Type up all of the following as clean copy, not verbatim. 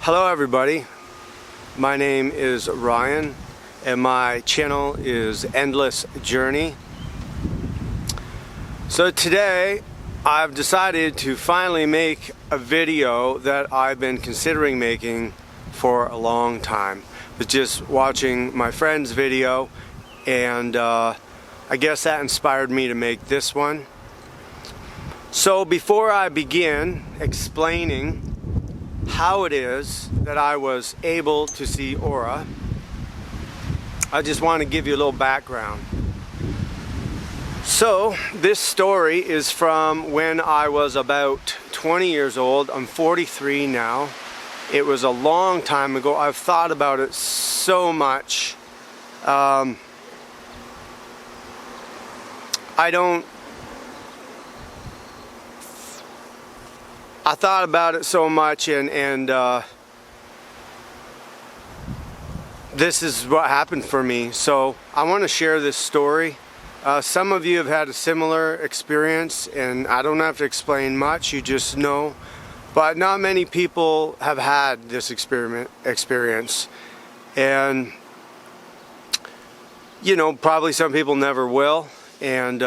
Hello everybody, my name is Ryan and my channel is Endless Journey. So today I've decided to finally make a video that I've been considering making for a long time. But just watching my friend's video, and I guess that inspired me to make this one. So before I begin explaining how it is that I was able to see aura, I just want to give you a little background. So this story is from when I was about 20 years old. I'm 43 now. It was a long time ago. I've thought about it so much. I thought about it so much, and this is what happened for me. So I want to share this story. Some of you have had a similar experience, and I don't have to explain much, you just know. But not many people have had this experience. And, you know, probably some people never will. And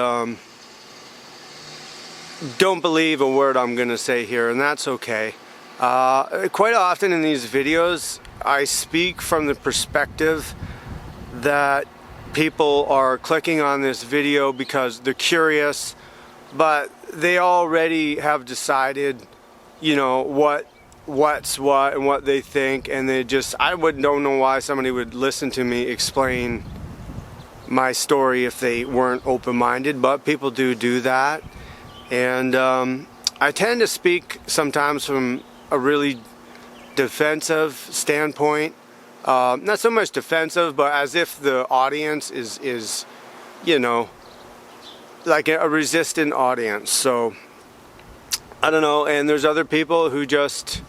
don't believe a word I'm going to say here, and that's okay. Quite often in these videos, I speak from the perspective that people are clicking on this video because they're curious, but they already have decided, you know, what's what and what they think, and they just, don't know why somebody would listen to me explain my story if they weren't open-minded, but people do that. And I tend to speak sometimes from a really defensive standpoint. Not so much defensive, but as if the audience is, you know, like a resistant audience. So, I don't know, and there's other people who just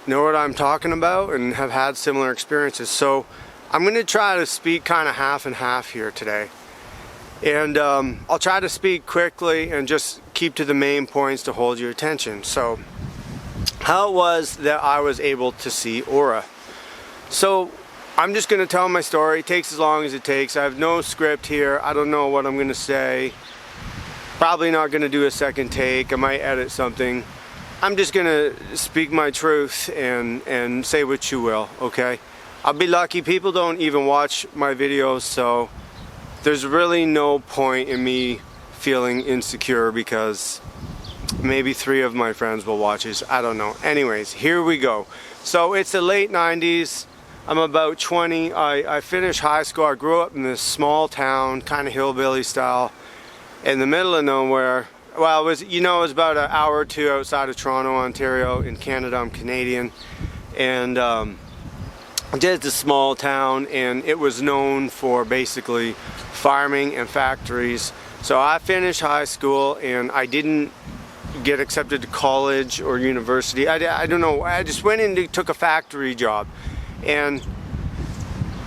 know what I'm talking about and have had similar experiences. So, I'm going to try to speak kind of half and half here today. And I'll try to speak quickly and just keep to the main points to hold your attention. So, how it was that I was able to see aura. So, I'm just going to tell my story. It takes as long as it takes. I have no script here. I don't know what I'm going to say. Probably not going to do a second take. I might edit something. I'm just going to speak my truth and say what you will, okay? I'll be lucky. People don't even watch my videos, so there's really no point in me feeling insecure because maybe 3 of my friends will watch this. I don't know. Anyways, here we go. So it's the late 90s. I'm about 20. I finished high school. I grew up in this small town, kind of hillbilly style, in the middle of nowhere. Well, it was about an hour or 2 outside of Toronto, Ontario. In Canada, I'm Canadian. And it's a small town, and it was known for basically farming and factories. So I finished high school, and I didn't get accepted to college or university. I don't know. I just went in and took a factory job, and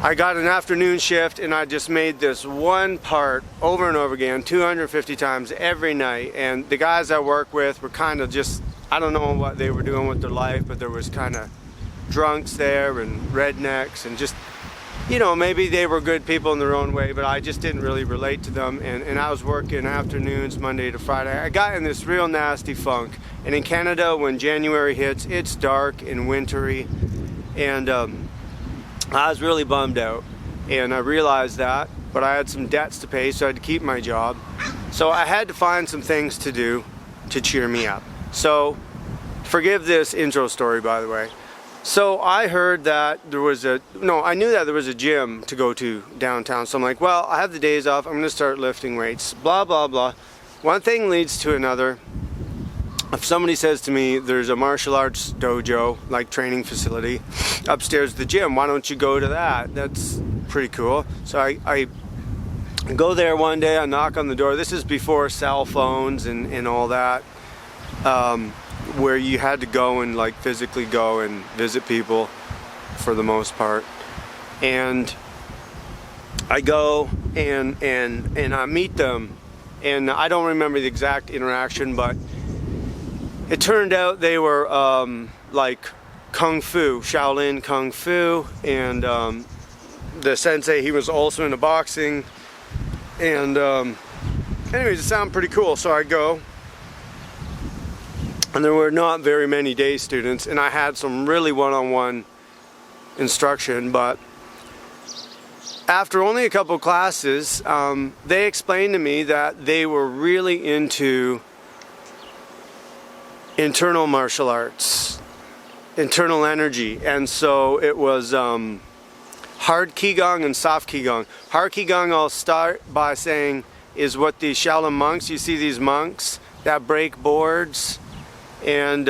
I got an afternoon shift, and I just made this one part over and over again 250 times every night. And the guys I work with were kind of just, I don't know what they were doing with their life, but there was kind of drunks there and rednecks, and just, you know, maybe they were good people in their own way, but I just didn't really relate to them. And I was working afternoons Monday to Friday. I got in this real nasty funk. And in Canada, when January hits, it's dark and wintry, and I was really bummed out, and I realized that, but I had some debts to pay, so I had to keep my job. So I had to find some things to do to cheer me up. So forgive this intro story, by the way. So I heard that I knew that there was a gym to go to downtown. So I'm like, well, I have the days off. I'm going to start lifting weights, blah, blah, blah. One thing leads to another. If somebody says to me, there's a martial arts dojo, like training facility, upstairs at the gym, why don't you go to that? That's pretty cool. So I go there one day, I knock on the door. This is before cell phones and all that. Where you had to go and like physically go and visit people for the most part. And I go and I meet them, and I don't remember the exact interaction, but it turned out they were like Kung Fu, Shaolin Kung Fu, and the sensei, he was also into boxing, and anyways, it sounded pretty cool, so I go, and there were not very many day students, and I had some really one-on-one instruction, but after only a couple classes, they explained to me that they were really into internal martial arts, internal energy, and so it was hard Qigong and soft Qigong. Hard Qigong, I'll start by saying, is what the Shaolin Monks, you see these monks that break boards and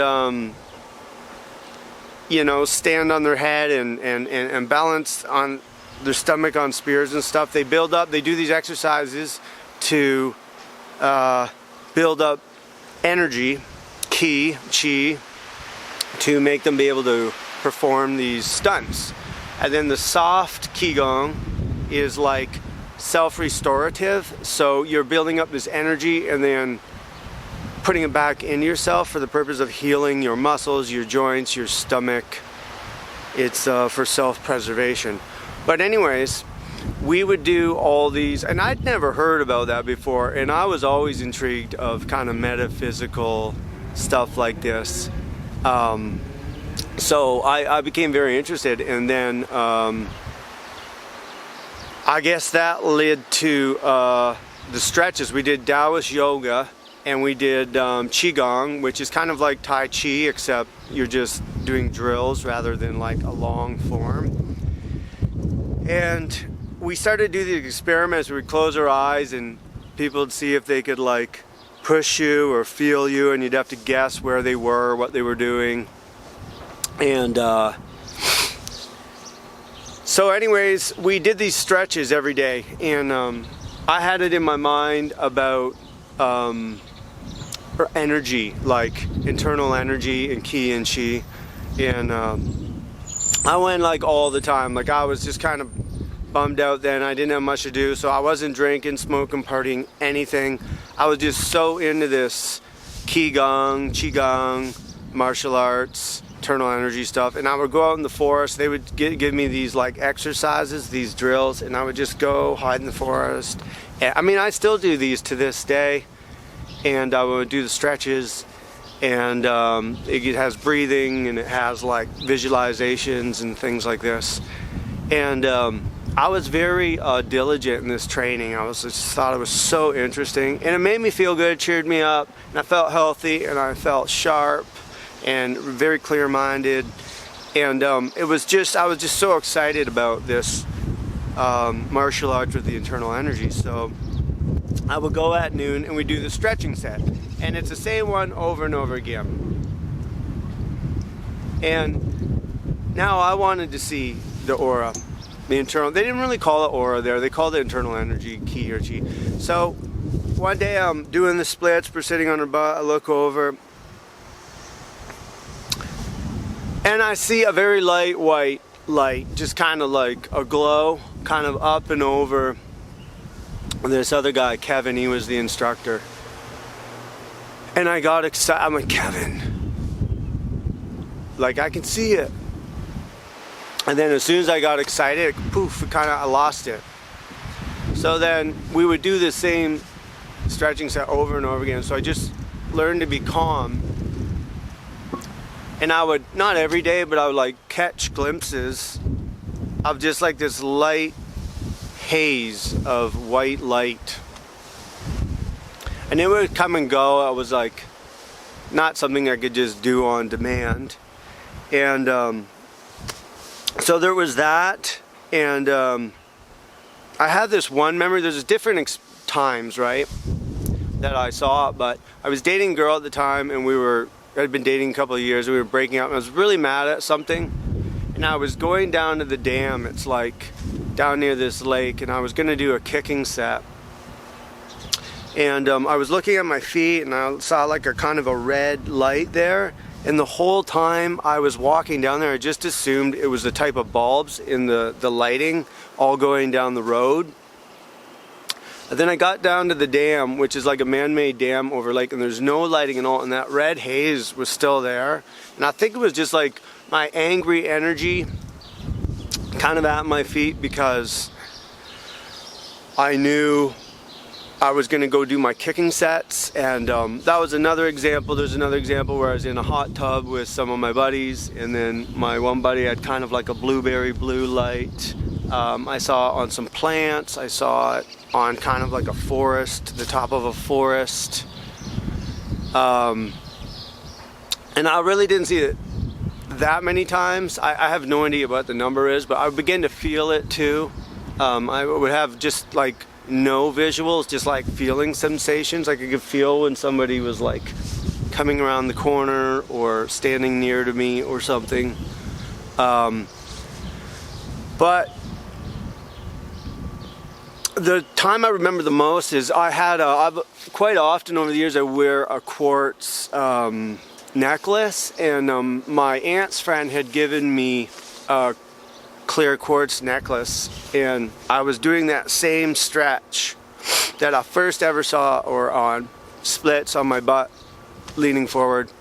you know, stand on their head and balance on their stomach on spears and stuff. They build up, they do these exercises to build up energy, qi, to make them be able to perform these stunts. And then the soft Qigong is like self-restorative, so you're building up this energy and then putting it back into yourself for the purpose of healing your muscles, your joints, your stomach. It's for self-preservation. But anyways, we would do all these, and I'd never heard about that before, and I was always intrigued of kind of metaphysical stuff like this. So I became very interested, and then I guess that led to the stretches. We did Taoist yoga, and we did Qigong, which is kind of like Tai Chi, except you're just doing drills rather than like a long form. And we started to do these experiments. We'd close our eyes and people would see if they could like push you or feel you, and you'd have to guess where they were, what they were doing. And so anyways, we did these stretches every day, and I had it in my mind about energy, like internal energy and ki and chi, and I went like all the time. Like I was just kind of bummed out then. I didn't have much to do, so I wasn't drinking, smoking, partying, anything. I was just so into this Qigong, martial arts, internal energy stuff, and I would go out in the forest. They would give me these like exercises, these drills, and I would just go hide in the forest. And, I mean, I still do these to this day, and I would do the stretches, and it has breathing, and it has like visualizations and things like this. And I was very diligent in this training. I just thought it was so interesting, and it made me feel good, cheered me up, and I felt healthy, and I felt sharp and very clear-minded, and I was just so excited about this martial arts with the internal energy. So I would go at noon and we do the stretching set, and it's the same one over and over again. And now I wanted to see the aura, the internal. They didn't really call it aura there. They called it internal energy, ki or chi. So one day I'm doing the splits, we're sitting on her butt. I look over, and I see a very light white light, just kind of like a glow, kind of up and over this other guy, Kevin. He was the instructor. And I got excited. I'm like, Kevin, like I can see it. And then as soon as I got excited, poof, I lost it. So then we would do the same stretching set over and over again. So I just learned to be calm. And I would, not every day, but I would like catch glimpses of just like this light haze of white light. And it would come and go. I was like, not something I could just do on demand. And so there was that. And I had this one memory. There's different times, right, that I saw it. But I was dating a girl at the time, and I'd been dating a couple of years. We were breaking up, and I was really mad at something, and I was going down to the dam. It's like down near this lake, and I was going to do a kicking set, and I was looking at my feet, and I saw like a kind of a red light there, and the whole time I was walking down there, I just assumed it was the type of bulbs in the lighting all going down the road. And then I got down to the dam, which is like a man-made dam over a lake, and there's no lighting at all, and that red haze was still there. And I think it was just like my angry energy kind of at my feet, because I knew I was going to go do my kicking sets. And that was another example. There's another example where I was in a hot tub with some of my buddies, and then my one buddy had kind of like a blueberry blue light. I saw it on some plants. I saw it on kind of like a forest, the top of a forest. And I really didn't see it that many times. I have no idea what the number is, but I began to feel it too. I would have just like no visuals, just like feeling sensations. Like I could feel when somebody was like coming around the corner or standing near to me or something. But the time I remember the most is I've quite often over the years I wear a quartz necklace, and my aunt's friend had given me a clear quartz necklace, and I was doing that same stretch that I first ever saw, or on splits on my butt leaning forward,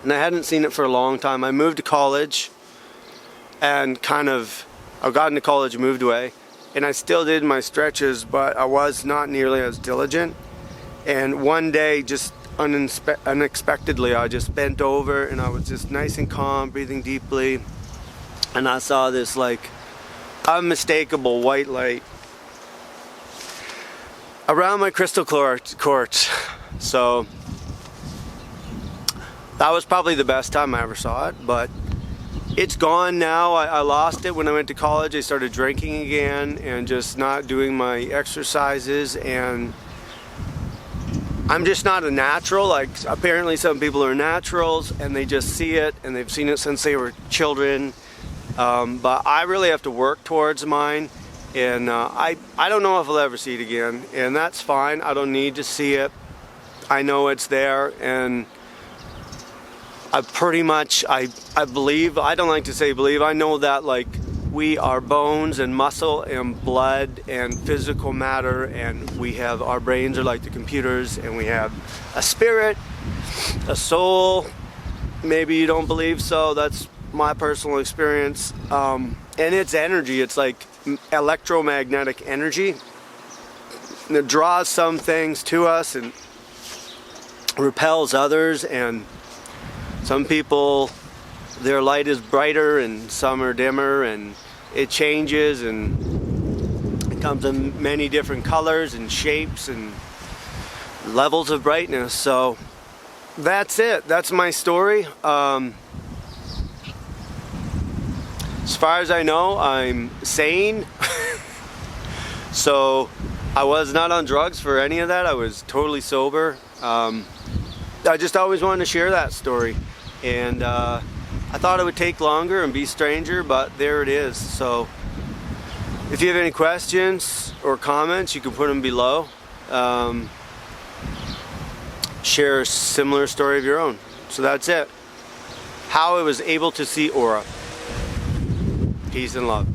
and I hadn't seen it for a long time. I moved to college and I got into college and moved away, and I still did my stretches, but I was not nearly as diligent. And one day, just unexpectedly, I just bent over and I was just nice and calm, breathing deeply, and I saw this like unmistakable white light around my crystal quartz. So that was probably the best time I ever saw it, but it's gone now. I lost it when I went to college. I started drinking again and just not doing my exercises, and I'm just not a natural. Like, apparently some people are naturals and they just see it, and they've seen it since they were children. But I really have to work towards mine, and I don't know if I'll ever see it again, and that's fine. I don't need to see it. I know it's there, and I pretty much, I believe, I don't like to say believe, I know that like we are bones and muscle and blood and physical matter, and we have, our brains are like the computers, and we have a spirit, a soul. Maybe you don't believe so, that's my personal experience. And it's energy, it's like electromagnetic energy. And it draws some things to us and repels others, and some people, their light is brighter and some are dimmer, and it changes, and it comes in many different colors and shapes and levels of brightness. So that's it. That's my story. As far as I know, I'm sane. So I was not on drugs for any of that. I was totally sober. I just always wanted to share that story, and I thought it would take longer and be stranger, but there it is. So if you have any questions or comments, you can put them below. Share a similar story of your own. So that's it. How I was able to see aura. Peace and love.